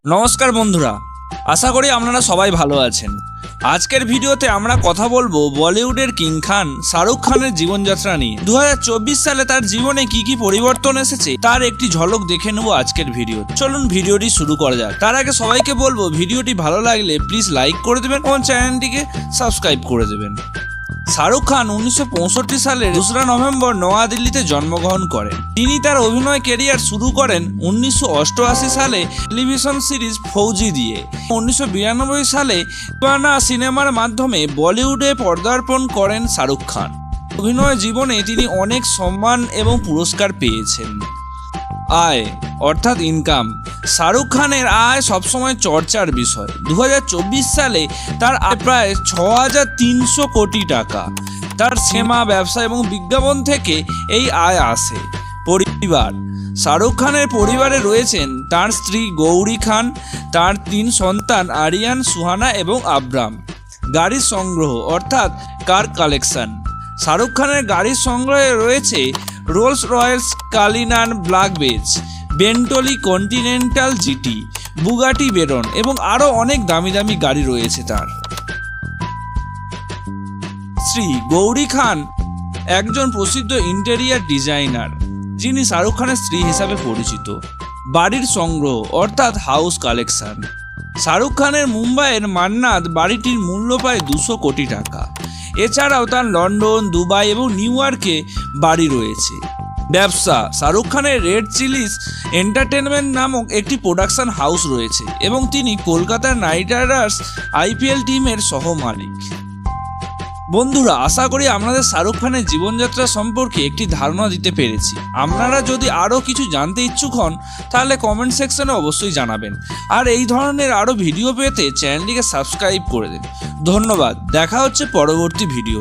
নমস্কার বন্ধুরা, আশা করি আপনারা সবাই ভালো আছেন। আজকের ভিডিওতে আমরা কথা বলবো বলিউডের কিং খান শাহরুখ খানের জীবনযাত্রা নিয়ে। 2024 সালে তার জীবনে কি কি পরিবর্তন এসেছে তার একটি ঝলক দেখে নেব আজকের ভিডিও। চলুন ভিডিওটি শুরু করা যাক। তার আগে সবাইকে বলবো ভিডিওটি ভালো লাগলে প্লিজ লাইক করে দেবেন এবং চ্যানেলটিকে সাবস্ক্রাইব করে দেবেন। শাহরুখ খান 1965 সালের 2 নভেম্বর নয়াদিল্লিতে জন্মগ্রহণ করেন। তিনি তার অভিনয় ক্যারিয়ার শুরু করেন 1988 সালে টেলিভিশন সিরিজ ফৌজি দিয়ে। 1992 সালে দিওয়ানা সিনেমার মাধ্যমে বলিউডে পদার্পণ করেন শাহরুখ খান। অভিনয় জীবনে তিনি অনেক সম্মান এবং পুরস্কার পেয়েছেন। আয় অর্থাৎ ইনকাম। শাহরুখ খানের আয় সবসময় চর্চার বিষয়। 2024 সালে তার আয় প্রায় 6300 কোটি টাকা। তার সিনেমা, ব্যবসা এবং বিজ্ঞাপন থেকে এই আয় আসে। পরিবার। শাহরুখ খানের পরিবারে রয়েছেন তার স্ত্রী গৌরী খান, তার 3 সন্তান আরিয়ান, সুহানা এবং আব্রাম। গাড়ির সংগ্রহ অর্থাৎ কার কালেকশন। শাহরুখ খানের গাড়ির সংগ্রহে রয়েছে Rolls Royce Cullinan Black Badge, Bentley Continental GT, Bugatti Veyron এবং আরও অনেক দামি দামি গাড়ি রয়েছে তার। শ্রী গৌরী খান একজন প্রসিদ্ধ ইন্টেরিয়ার ডিজাইনার, যিনি শাহরুখ খানের স্ত্রী হিসাবে পরিচিত। বাড়ির সংগ্রহ অর্থাৎ হাউস কালেকশন। শাহরুখ খানের মুম্বাইয়ের মান্নাত বাড়িটির মূল্য প্রায় 200 কোটি টাকা। এছাড়াও তার লন্ডন, দুবাই এবং নিউ ইয়র্কে বাড়ি রয়েছে। ব্যবসা। শাহরুখ খানের রেড চিলিস এন্টারটেনমেন্ট নামক একটি প্রোডাকশন হাউস রয়েছে এবং তিনি কলকাতার নাইট রাইডার্স IPL টিমের সহ মালিক। বন্ধুরা, আশা করি আপনাদের শাহরুখ খানের জীবনযাত্রা সম্পর্কে একটি ধারণা দিতে পেরেছি। আপনারা যদি আরও কিছু জানতে ইচ্ছুক হন তাহলে কমেন্ট সেকশনে অবশ্যই জানাবেন। আর এই ধরনের আরও ভিডিও পেতে চ্যানেলটিকে সাবস্ক্রাইব করে দিন। ধন্যবাদ। দেখা হচ্ছে পরবর্তী ভিডিও।